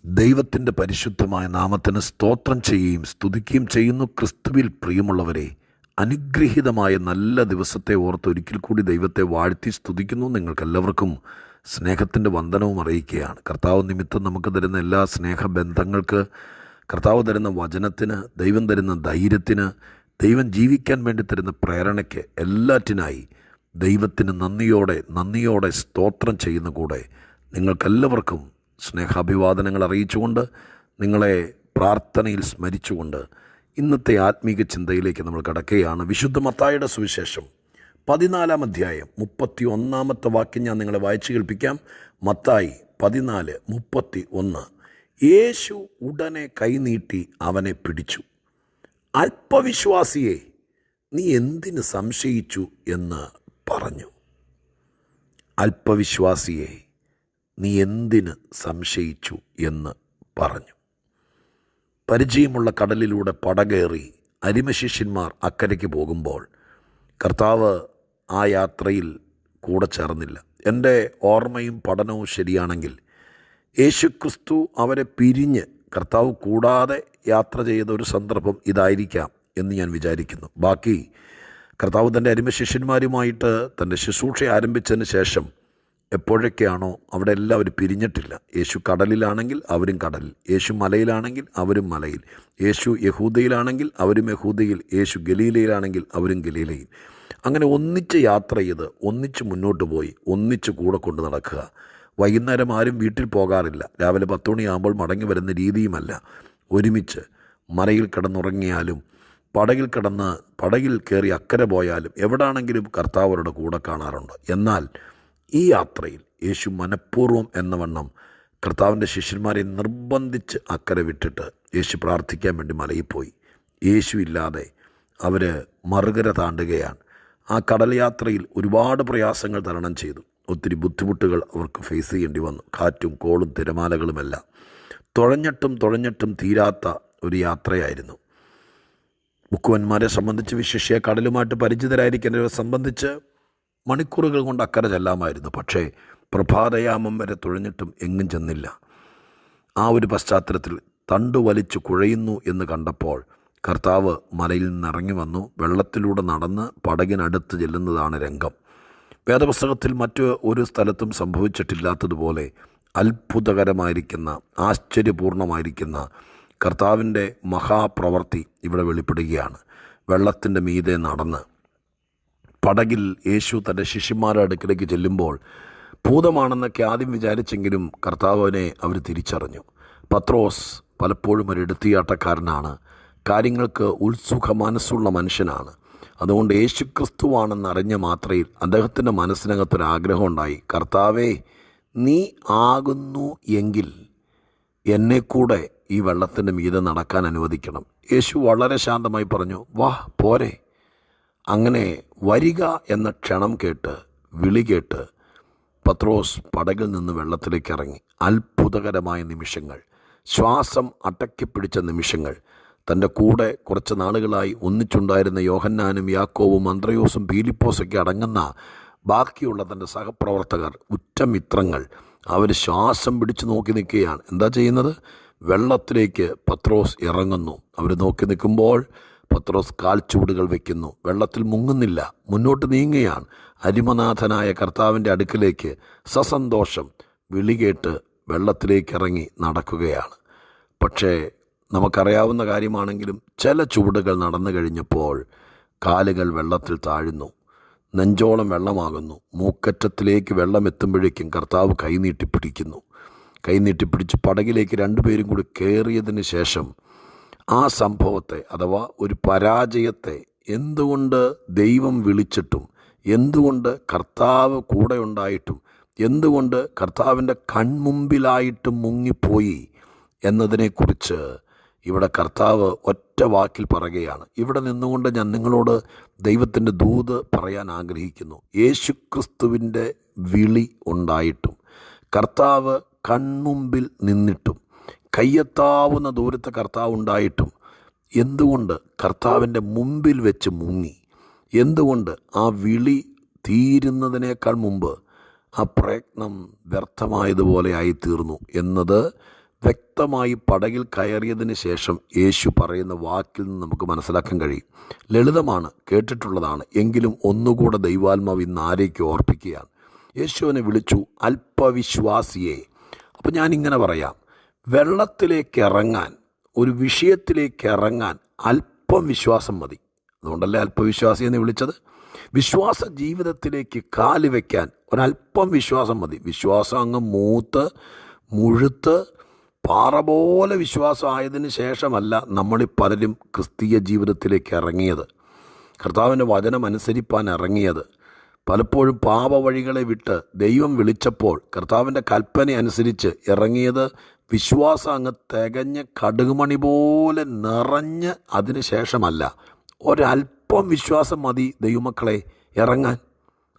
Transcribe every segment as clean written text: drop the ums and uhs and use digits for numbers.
ദൈവത്തിൻ്റെ പരിശുദ്ധമായ നാമത്തിന് സ്തോത്രം ചെയ്യുകയും സ്തുതിക്കുകയും ചെയ്യുന്നു. ക്രിസ്തുവിൽ പ്രിയമുള്ളവരെ, അനുഗ്രഹീതമായ നല്ല ദിവസത്തെ ഓർത്ത് ഒരിക്കൽ കൂടി ദൈവത്തെ വാഴ്ത്തി സ്തുതിക്കുന്നു. നിങ്ങൾക്കെല്ലാവർക്കും സ്നേഹത്തിൻ്റെ വന്ദനവും അറിയിക്കുകയാണ്. കർത്താവ് നിമിത്തം നമുക്ക് തരുന്ന എല്ലാ സ്നേഹബന്ധങ്ങൾക്ക്, കർത്താവ് തരുന്ന വചനത്തിന്, ദൈവം തരുന്ന ധൈര്യത്തിന്, ദൈവം ജീവിക്കാൻ വേണ്ടി തരുന്ന പ്രേരണയ്ക്ക്, എല്ലാറ്റിനായി ദൈവത്തിന് നന്ദിയോടെ സ്തോത്രം ചെയ്യുന്ന കൂടെ നിങ്ങൾക്കെല്ലാവർക്കും സ്നേഹാഭിവാദനങ്ങൾ അറിയിച്ചുകൊണ്ട്, നിങ്ങളെ പ്രാർത്ഥനയിൽ സ്മരിച്ചുകൊണ്ട് ഇന്നത്തെ ആത്മീക ചിന്തയിലേക്ക് നമ്മൾ കടക്കുകയാണ്. വിശുദ്ധ മത്തായിയുടെ സുവിശേഷം 14-ാം അധ്യായം 31-ാമത്തെ വാക്യം ഞാൻ നിങ്ങളെ വായിച്ചു കേൾപ്പിക്കാം. മത്തായി 14:31. യേശു ഉടനെ കൈനീട്ടി അവനെ പിടിച്ചു. അല്പവിശ്വാസിയെ, നീ എന്തിന് സംശയിച്ചു എന്ന് പറഞ്ഞു. അല്പവിശ്വാസിയെ, നീ എന്തിന് സംശയിച്ചു എന്ന് പറഞ്ഞു. പരിചയമുള്ള കടലിലൂടെ പടകേറി അരിമശിഷ്യന്മാർ അക്കരയ്ക്ക് പോകുമ്പോൾ കർത്താവ് ആ യാത്രയിൽ കൂടെ ചേർന്നില്ല. എൻ്റെ ഓർമ്മയും പഠനവും ശരിയാണെങ്കിൽ യേശുക്രിസ്തു അവരെ പിരിഞ്ഞ് കർത്താവ് കൂടാതെ യാത്ര ചെയ്ത ഒരു സന്ദർഭം ഇതായിരിക്കാം എന്ന് ഞാൻ വിചാരിക്കുന്നു. ബാക്കി കർത്താവ് തൻ്റെ അരിമശിഷ്യന്മാരുമായിട്ട് തൻ്റെ ശുശ്രൂഷ ആരംഭിച്ചതിന് ശേഷം എപ്പോഴൊക്കെയാണോ അവിടെ എല്ലാവരും പിരിഞ്ഞിട്ടില്ല. യേശു കടലിലാണെങ്കിൽ അവരും കടലിൽ, യേശു മലയിലാണെങ്കിൽ അവരും മലയിൽ, യേശു യഹൂദയിലാണെങ്കിൽ അവരും യഹൂദയിൽ, യേശു ഗലീലയിലാണെങ്കിൽ അവരും ഗലീലയിൽ. അങ്ങനെ ഒന്നിച്ച് യാത്ര ചെയ്ത് ഒന്നിച്ച് മുന്നോട്ട് പോയി ഒന്നിച്ച് കൂടെ കൊണ്ട് നടക്കുക. വൈകുന്നേരം ആരും വീട്ടിൽ പോകാറില്ല. രാവിലെ 10 മണിയാകുമ്പോൾ മടങ്ങി വരുന്ന രീതിയുമല്ല. ഒരുമിച്ച് മലയിൽ കിടന്നുറങ്ങിയാലും പടകിൽ കയറി അക്കരെ പോയാലും എവിടാണെങ്കിലും കർത്താവരുടെ കൂടെ കാണാറുണ്ട്. എന്നാൽ ഈ യാത്രയിൽ യേശു മനഃപൂർവ്വം എന്നവണ്ണം കർത്താവിൻ്റെ ശിഷ്യന്മാരെ നിർബന്ധിച്ച് അക്കരെ വിട്ടിട്ട് യേശു പ്രാർത്ഥിക്കാൻ വേണ്ടി മലയിൽ പോയി. യേശു ഇല്ലാതെ അവർ മറുകര താണ്ടുകയാണ്. ആ കടൽ യാത്രയിൽ ഒരുപാട് പ്രയാസങ്ങൾ തരണം ചെയ്തു. ഒത്തിരി ബുദ്ധിമുട്ടുകൾ അവർക്ക് ഫേസ് ചെയ്യേണ്ടി വന്നു. കാറ്റും കോളും തിരമാലകളുമെല്ലാം തുഴഞ്ഞിട്ടും തീരാത്ത ഒരു യാത്രയായിരുന്നു. മുക്കുവന്മാരെ സംബന്ധിച്ച്, വിശേഷ്യ കടലുമായിട്ട് പരിചിതരായിരിക്കുന്നവരെ സംബന്ധിച്ച് മണിക്കൂറുകൾ കൊണ്ട് അക്കരെ ചെല്ലാമായിരുന്നു. പക്ഷേ പ്രഭാതയാമം വരെ തുഴഞ്ഞിട്ടും എങ്ങും ചെന്നില്ല. ആ ഒരു പശ്ചാത്തലത്തിൽ തണ്ടു വലിച്ചു കുഴയുന്നു എന്ന് കണ്ടപ്പോൾ കർത്താവ് മലയിൽ നിന്നിറങ്ങി വന്നു. വെള്ളത്തിലൂടെ നടന്ന് പടകിനടുത്ത് ചെല്ലുന്നതാണ് രംഗം. വേദപുസ്തകത്തിൽ മറ്റു ഒരു സ്ഥലത്തും സംഭവിച്ചിട്ടില്ലാത്തതുപോലെ അത്ഭുതകരമായിരിക്കുന്ന, ആശ്ചര്യപൂർണമായിരിക്കുന്ന കർത്താവിൻ്റെ മഹാപ്രവൃത്തി ഇവിടെ വെളിപ്പെടുകയാണ്. വെള്ളത്തിൻ്റെ മീതെ നടന്ന് പടകിൽ യേശു തൻ്റെ ശിഷ്യന്മാരുടെ അടുക്കിലേക്ക് ചെല്ലുമ്പോൾ ഭൂതമാണെന്നൊക്കെ ആദ്യം വിചാരിച്ചെങ്കിലും കർത്താവിനെ അവർ തിരിച്ചറിഞ്ഞു. പത്രോസ് പലപ്പോഴും ഒരു എടുത്തിയാട്ടക്കാരനാണ്, കാര്യങ്ങൾക്ക് ഉത്സുക മനസ്സുള്ള മനുഷ്യനാണ്. അതുകൊണ്ട് യേശുക്രിസ്തുവാണെന്ന് അറിഞ്ഞ മാത്രയിൽ അദ്ദേഹത്തിൻ്റെ മനസ്സിനകത്തൊരാഗ്രഹം ഉണ്ടായി. കർത്താവേ, നീ ആകുന്നു എങ്കിൽ എന്നെ കൂടെ ഈ വെള്ളത്തിൻ്റെ മീതെ നടക്കാൻ അനുവദിക്കണം. യേശു വളരെ ശാന്തമായി പറഞ്ഞു, വാ പോരെ. അങ്ങനെ വരിക എന്ന ക്ഷണം കേട്ട്, വിളി കേട്ട് പത്രോസ് പടകിൽ നിന്ന് വെള്ളത്തിലേക്ക് ഇറങ്ങി. അത്ഭുതകരമായ നിമിഷങ്ങൾ, ശ്വാസം അടക്കിപ്പിടിച്ച നിമിഷങ്ങൾ. തൻ്റെ കൂടെ കുറച്ച് നാളുകളായി ഒന്നിച്ചുണ്ടായിരുന്ന യോഹന്നാനും യാക്കോവും അന്ത്രയോസും പീലിപ്പോസൊക്കെ അടങ്ങുന്ന ബാക്കിയുള്ള തൻ്റെ സഹപ്രവർത്തകർ, ഉറ്റമിത്രങ്ങൾ, അവർ ശ്വാസം പിടിച്ച് നോക്കി നിൽക്കുകയാണ്. എന്താ ചെയ്യുന്നത്? വെള്ളത്തിലേക്ക് പത്രോസ് ഇറങ്ങുന്നു. അവർ നോക്കി നിൽക്കുമ്പോൾ പത്രോസ് കാൽച്ചുവടുകൾ വയ്ക്കുന്നു. വെള്ളത്തിൽ മുങ്ങുന്നില്ല, മുന്നോട്ട് നീങ്ങുകയാണ്. അരിമനാഥനായ കർത്താവിൻ്റെ അടുക്കിലേക്ക് സസന്തോഷം വിളി കേട്ട് വെള്ളത്തിലേക്ക് ഇറങ്ങി നടക്കുകയാണ്. പക്ഷേ നമുക്കറിയാവുന്ന കാര്യമാണെങ്കിലും ചില ചുവടുകൾ നടന്നു കഴിഞ്ഞപ്പോൾ കാലുകൾ വെള്ളത്തിൽ താഴുന്നു, നെഞ്ചോളം വെള്ളമാകുന്നു. മൂക്കറ്റത്തിലേക്ക് വെള്ളം എത്തുമ്പോഴേക്കും കർത്താവ് കൈനീട്ടിപ്പിടിച്ച് പടകിലേക്ക് രണ്ടുപേരും കൂടി കയറിയതിന് ശേഷം ആ സംഭവത്തെ, അഥവാ ഒരു പരാജയത്തെ, എന്തുകൊണ്ട് ദൈവം വിളിച്ചിട്ടും, എന്തുകൊണ്ട് കർത്താവ് കൂടെ ഉണ്ടായിട്ടും, എന്തുകൊണ്ട് കർത്താവിൻ്റെ കൺമുമ്പിലായിട്ടും മുങ്ങിപ്പോയി എന്നതിനെക്കുറിച്ച് ഇവിടെ കർത്താവ് ഒറ്റ വാക്കിൽ പറയുകയാണ്. ഇവിടെ നിന്നുകൊണ്ട് ഞാൻ നിങ്ങളോട് ദൈവത്തിൻ്റെ ദൂത് പറയാൻ ആഗ്രഹിക്കുന്നു. യേശുക്രിസ്തുവിൻ്റെ വിളി ഉണ്ടായിട്ടും, കർത്താവ് കൺമുമ്പിൽ നിന്നിട്ടും, കയ്യെത്താവുന്ന ദൂരത്ത് കർത്താവ് ഉണ്ടായിട്ടും എന്തുകൊണ്ട് കർത്താവിൻ്റെ മുമ്പിൽ വെച്ച് മുങ്ങി? എന്തുകൊണ്ട് ആ വിളി തീരുന്നതിനേക്കാൾ മുമ്പ് ആ പ്രയത്നം വ്യർത്ഥമായതുപോലെ ആയിത്തീർന്നു എന്നത് വ്യക്തമായി പടകിൽ കയറിയതിന് ശേഷം യേശു പറയുന്ന വാക്കിൽ നിന്ന് നമുക്ക് മനസ്സിലാക്കാൻ കഴിയും. ലളിതമാണ്, കേട്ടിട്ടുള്ളതാണ്, എങ്കിലും ഒന്നുകൂടെ ദൈവാത്മാവ് ഇന്ന് ആരേക്ക് ഓർപ്പിക്കുകയാണ്. യേശുവിനെ വിളിച്ചു അല്പവിശ്വാസിയെ. അപ്പോൾ ഞാനിങ്ങനെ പറയാം, വെള്ളത്തിലേക്ക് ഇറങ്ങാൻ, ഒരു വിഷയത്തിലേക്ക് ഇറങ്ങാൻ അല്പം വിശ്വാസം മതി. അതുകൊണ്ടല്ലേ അല്പവിശ്വാസി എന്ന് വിളിച്ചത്. വിശ്വാസ ജീവിതത്തിലേക്ക് കാല് വയ്ക്കാൻ ഒരല്പം വിശ്വാസം മതി. വിശ്വാസം അങ്ങ് മൂത്ത് മുഴുത്ത് പാറ പോലെ വിശ്വാസമായതിന് ശേഷമല്ല നമ്മളിൽ പലരും ക്രിസ്തീയ ജീവിതത്തിലേക്ക് ഇറങ്ങിയത്, കർത്താവിൻ്റെ വചനം അനുസരിപ്പാൻ ഇറങ്ങിയത്. പലപ്പോഴും പാപവഴികളെ വിട്ട് ദൈവം വിളിച്ചപ്പോൾ കർത്താവിൻ്റെ കൽപ്പന അനുസരിച്ച് ഇറങ്ങിയത് വിശ്വാസം അങ്ങ് തികഞ്ഞ് കടുകുമണി പോലെ നിറഞ്ഞ് അതിന് ശേഷമല്ല. ഒരല്പം വിശ്വാസം മതി ദൈവമക്കളെ ഇറങ്ങാൻ.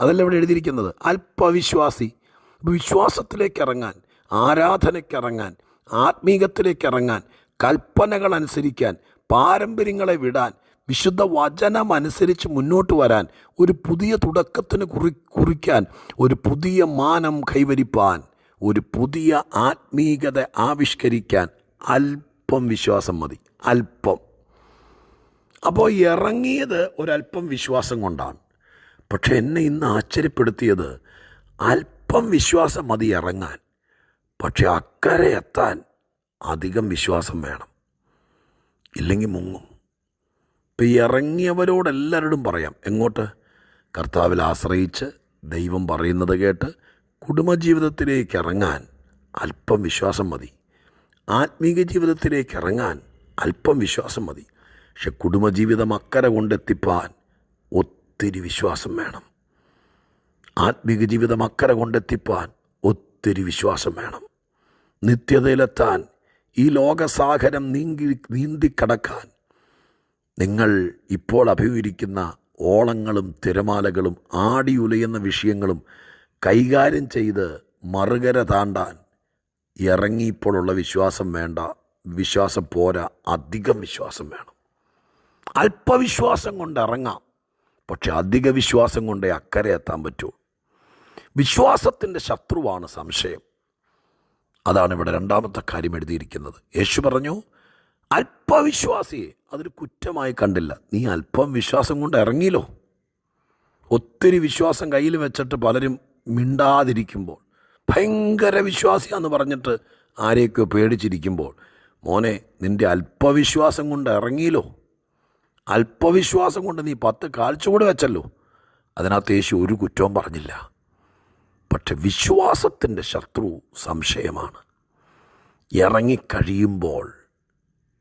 അതല്ല ഇവിടെ എഴുതിയിരിക്കുന്നത്, അല്പവിശ്വാസി. വിശ്വാസത്തിലേക്ക് ഇറങ്ങാൻ, ആരാധനയ്ക്ക് ഇറങ്ങാൻ, ആത്മീകത്തിലേക്ക് ഇറങ്ങാൻ, കൽപ്പനകൾ അനുസരിക്കാൻ, പാരമ്പര്യങ്ങളെ വിടാൻ, വിശുദ്ധ വചനം അനുസരിച്ച് മുന്നോട്ട് വരാൻ, ഒരു പുതിയ തുടക്കത്തിന് കുറിക്കാൻ, ഒരു പുതിയ മാനം കൈവരിപ്പാൻ, ഒരു പുതിയ ആത്മീകത ആവിഷ്കരിക്കാൻ അല്പം വിശ്വാസം മതി. അല്പം. അപ്പോൾ ഇറങ്ങിയത് ഒരല്പം വിശ്വാസം കൊണ്ടാണ്. പക്ഷെ എന്നെ ഇന്ന് ആശ്ചര്യപ്പെടുത്തിയത്, അല്പം വിശ്വാസം മതി ഇറങ്ങാൻ, പക്ഷെ അക്കരെ എത്താൻ അധികം വിശ്വാസം വേണം, ഇല്ലെങ്കിൽ മുങ്ങും. ഇപ്പം ഇറങ്ങിയവരോടെല്ലാവരോടും പറയാം, എങ്ങോട്ട്? കർത്താവിൽ ആശ്രയിച്ച് ദൈവം പറയുന്നത് കേട്ട് കുടുംബജീവിതത്തിലേക്ക് ഇറങ്ങാൻ അല്പം വിശ്വാസം മതി. ആത്മീക ജീവിതത്തിലേക്ക് ഇറങ്ങാൻ അല്പം വിശ്വാസം മതി. പക്ഷെ കുടുംബജീവിതം അക്കരെ കൊണ്ടെത്തിപ്പാൻ ഒത്തിരി വിശ്വാസം വേണം. ആത്മീക ജീവിതം അക്കരെ കൊണ്ടെത്തിപ്പാൻ ഒത്തിരി വിശ്വാസം വേണം. നിത്യതയിലെത്താൻ, ഈ ലോകസാഗരം നീന്തിക്കടക്കാൻ, നിങ്ങൾ ഇപ്പോൾ അഭിമുഖീകരിക്കുന്ന ഓളങ്ങളും തിരമാലകളും ആടിയുലയുന്ന വിഷയങ്ങളും കൈകാര്യം ചെയ്ത് മറുകര താണ്ടാൻ ഇറങ്ങിയപ്പോഴുള്ള വിശ്വാസം വേണ്ട, വിശ്വാസം പോരാ, അധികം വിശ്വാസം വേണം. അല്പവിശ്വാസം കൊണ്ട് ഇറങ്ങാം, പക്ഷെ അധിക വിശ്വാസം കൊണ്ടേ അക്കരെ എത്താൻ പറ്റൂ. വിശ്വാസത്തിൻ്റെ ശത്രുവാണ് സംശയം. അതാണ് ഇവിടെ രണ്ടാമത്തെ കാര്യം എഴുതിയിരിക്കുന്നത്. യേശു പറഞ്ഞു, അല്പവിശ്വാസിയെ അതൊരു കുറ്റമായി കണ്ടില്ല. നീ അല്പം വിശ്വാസം കൊണ്ട് ഇറങ്ങിയല്ലോ. ഒത്തിരി വിശ്വാസം കയ്യിൽ വെച്ചിട്ട് പലരും മിണ്ടാതിരിക്കുമ്പോൾ, ഭയങ്കര വിശ്വാസിയാന്ന് പറഞ്ഞിട്ട് ആരെയൊക്കെ പേടിച്ചിരിക്കുമ്പോൾ, മോനെ നിൻ്റെ അല്പവിശ്വാസം കൊണ്ട് ഇറങ്ങിയല്ലോ. അല്പവിശ്വാസം കൊണ്ട് നീ 10 കാഴ്ചകൂടെ വെച്ചല്ലോ. അതിനകത്ത് യേശു ഒരു കുറ്റവും പറഞ്ഞില്ല. പക്ഷെ വിശ്വാസത്തിൻ്റെ ശത്രു സംശയമാണ്. ഇറങ്ങിക്കഴിയുമ്പോൾ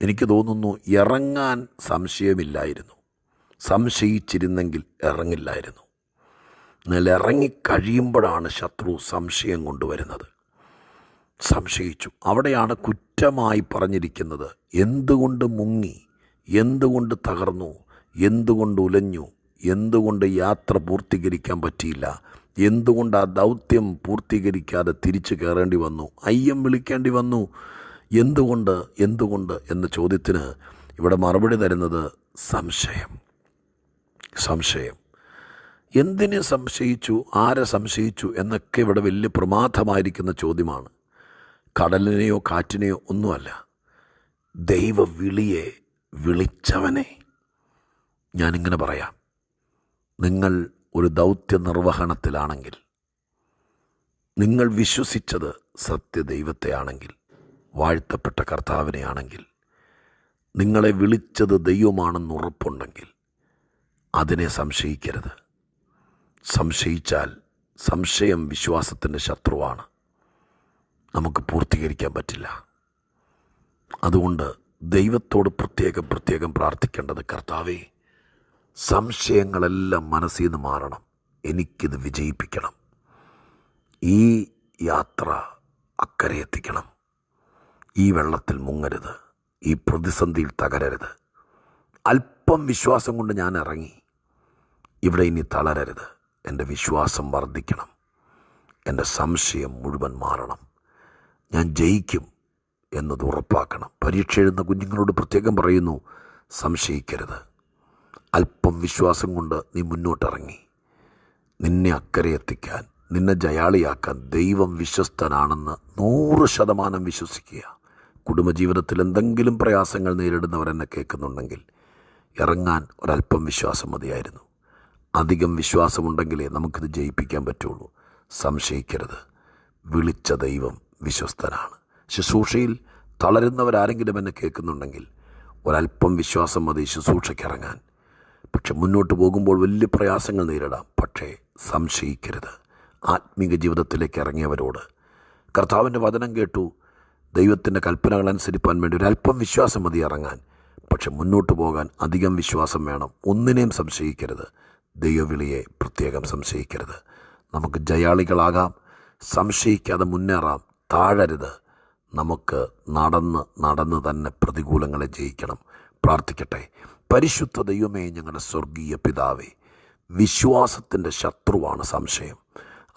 എനിക്ക് തോന്നുന്നു ഇറങ്ങാൻ സംശയമില്ലായിരുന്നു. സംശയിച്ചിരുന്നെങ്കിൽ ഇറങ്ങില്ലായിരുന്നു. എന്നാൽ ഇറങ്ങിക്കഴിയുമ്പോഴാണ് ശത്രു സംശയം കൊണ്ടുവരുന്നത്. സംശയിച്ചു. അവിടെയാണ് കുറ്റമായി പറഞ്ഞിരിക്കുന്നത്. എന്തുകൊണ്ട് മുങ്ങി, എന്തുകൊണ്ട് തകർന്നു, എന്തുകൊണ്ട് ഉലഞ്ഞു, എന്തുകൊണ്ട് യാത്ര പൂർത്തീകരിക്കാൻ പറ്റിയില്ല, എന്തുകൊണ്ട് ആ ദൗത്യം പൂർത്തീകരിക്കാതെ തിരിച്ചു കയറേണ്ടി വന്നു, അയ്യം വിളിക്കേണ്ടി വന്നു, എന്തുകൊണ്ട് എന്ന ചോദ്യത്തിന് ഇവിടെ മറുപടി തരുന്നത് സംശയം. സംശയം. എന്തിനെ സംശയിച്ചു, ആരെ സംശയിച്ചു എന്നൊക്കെ ഇവിടെ വലിയ പ്രമാദമായിരിക്കുന്ന ചോദ്യമാണ്. കടലിനെയോ കാറ്റിനെയോ ഒന്നുമല്ല, ദൈവവിളിയെ വിളിച്ചവനെ. ഞാനിങ്ങനെ പറയാം, നിങ്ങൾ ഒരു ദൗത്യ നിർവഹണത്തിലാണെങ്കിൽ, നിങ്ങൾ വിശ്വസിച്ചത് സത്യദൈവത്തെയാണെങ്കിൽ, വാഴ്ത്തപ്പെട്ട കർത്താവിനെയാണെങ്കിൽ, നിങ്ങളെ വിളിച്ചത് ദൈവമാണെന്ന് ഉറപ്പുണ്ടെങ്കിൽ അതിനെ സംശയിക്കരുത്. സംശയിച്ചാൽ സംശയം വിശ്വാസത്തിൻ്റെ ശത്രുവാണ്. നമുക്ക് പൂർത്തീകരിക്കാൻ പറ്റില്ല. അതുകൊണ്ട് ദൈവത്തോട് പ്രത്യേകം പ്രാർത്ഥിക്കേണ്ടത്, കർത്താവേ, സംശയങ്ങളെല്ലാം മനസ്സിൽ നിന്ന് മാറണം, എനിക്കിത് വിജയിപ്പിക്കണം, ഈ യാത്ര അക്കരെ എത്തിക്കണം, ഈ വെള്ളത്തിൽ മുങ്ങരുത്, ഈ പ്രതിസന്ധിയിൽ തകരരുത്. അല്പം വിശ്വാസം കൊണ്ട് ഞാൻ ഇറങ്ങി, ഇവിടെ ഇനി തളരരുത്. എൻ്റെ വിശ്വാസം വർദ്ധിക്കണം, എൻ്റെ സംശയം മുഴുവൻ മാറണം, ഞാൻ ജയിക്കും എന്നത് ഉറപ്പാക്കണം. പരീക്ഷ എഴുതുന്ന കുഞ്ഞുങ്ങളോട് പ്രത്യേകം പറയുന്നു, സംശയിക്കരുത്. അല്പം വിശ്വാസം കൊണ്ട് നീ മുന്നോട്ടിറങ്ങി, നിന്നെ അക്കരെ എത്തിക്കാൻ, നിന്നെ ജയാളിയാക്കാൻ ദൈവം വിശ്വസ്തനാണെന്ന് 100% വിശ്വസിക്കുക. കുടുംബജീവിതത്തിൽ എന്തെങ്കിലും പ്രയാസങ്ങൾ നേരിടുന്നവരെന്നെ കേൾക്കുന്നുണ്ടെങ്കിൽ ഇറങ്ങാൻ ഒരല്പം വിശ്വാസം മതിയായിരുന്നു. അധികം വിശ്വാസമുണ്ടെങ്കിലേ നമുക്കിത് ജയിപ്പിക്കാൻ പറ്റുള്ളൂ. സംശയിക്കരുത്. വിളിച്ച ദൈവം വിശ്വസ്തനാണ്. ശുശ്രൂഷയിൽ തളരുന്നവരാരെങ്കിലും എന്നെ കേൾക്കുന്നുണ്ടെങ്കിൽ ഒരല്പം വിശ്വാസം മതി ശുശ്രൂഷയ്ക്കിറങ്ങാൻ. പക്ഷെ മുന്നോട്ട് പോകുമ്പോൾ വലിയ പ്രയാസങ്ങൾ നേരിടാം. പക്ഷേ സംശയിക്കരുത്. ആത്മീക ജീവിതത്തിലേക്ക് ഇറങ്ങിയവരോട് കർത്താവിൻ്റെ വചനം കേട്ടു, ദൈവത്തിൻ്റെ കൽപ്പനകൾ അനുസരിപ്പാൻ വേണ്ടി ഒരല്പം വിശ്വാസം മതി ഇറങ്ങാൻ. പക്ഷെ മുന്നോട്ട് പോകാൻ അധികം വിശ്വാസം വേണം. ഒന്നിനെയും സംശയിക്കരുത്. ദൈവവിളിയെ പ്രത്യേകം സംശയിക്കരുത്. നമുക്ക് ജയാളികളാകാം. സംശയിക്കാതെ മുന്നേറാം. താഴരുത്. നമുക്ക് നടന്ന് തന്നെ പ്രതികൂലങ്ങളെ ജയിക്കണം. പ്രാർത്ഥിക്കട്ടെ. പരിശുദ്ധ ദൈവമേ, ഞങ്ങളുടെ സ്വർഗീയ പിതാവേ, വിശ്വാസത്തിൻ്റെ ശത്രുവാണ് സംശയം.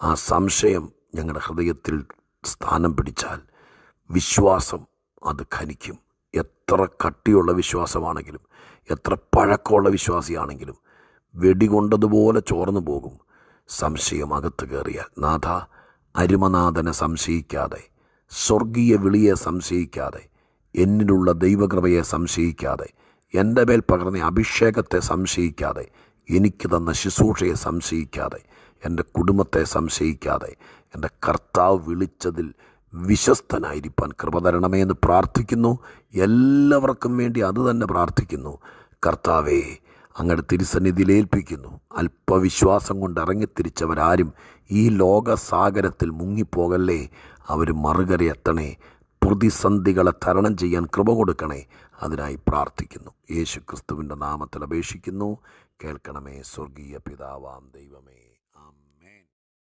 ആ സംശയം ഞങ്ങളുടെ ഹൃദയത്തിൽ സ്ഥാനം പിടിച്ചാൽ വിശ്വാസം അത് ഖനിക്കും. എത്ര കട്ടിയുള്ള വിശ്വാസമാണെങ്കിലും, എത്ര പഴക്കമുള്ള വിശ്വാസിയാണെങ്കിലും വെടികൊണ്ടതുപോലെ ചോർന്നു പോകും സംശയം അകത്ത് കയറിയാൽ. നാഥ, അരുമനാഥനെ സംശയിക്കാതെ, സ്വർഗീയ വിളിയെ സംശയിക്കാതെ, എന്നിലുള്ള ദൈവകൃപയെ സംശയിക്കാതെ, എൻ്റെ മേൽ പകർന്ന അഭിഷേകത്തെ സംശയിക്കാതെ, എനിക്ക് തന്ന ശുശ്രൂഷയെ സംശയിക്കാതെ, എൻ്റെ കുടുംബത്തെ സംശയിക്കാതെ, എൻ്റെ കർത്താവ് വിളിച്ചതിൽ വിശ്വസ്തനായിരിക്കാൻ കൃപ തരണമേ എന്ന് പ്രാർത്ഥിക്കുന്നു. എല്ലാവർക്കും വേണ്ടി അത് തന്നെ പ്രാർത്ഥിക്കുന്നു. കർത്താവേ, അങ്ങയുടെ തിരുസന്നിധിയിൽ ഏൽപ്പിക്കുന്നു. അല്പവിശ്വാസം കൊണ്ട് ഇറങ്ങിത്തിരിച്ചവരാരും ഈ ലോകസാഗരത്തിൽ മുങ്ങിപ്പോകല്ലേ. അവർ മറുകരയെത്തണേ. പ്രതിസന്ധികളെ തരണം ചെയ്യാൻ കൃപ കൊടുക്കണേ. അതിനായി പ്രാർത്ഥിക്കുന്നു. യേശു ക്രിസ്തുവിൻ്റെ നാമത്തിൽ അപേക്ഷിക്കുന്നു. കേൾക്കണമേ സ്വർഗീയ പിതാവാം ദൈവം.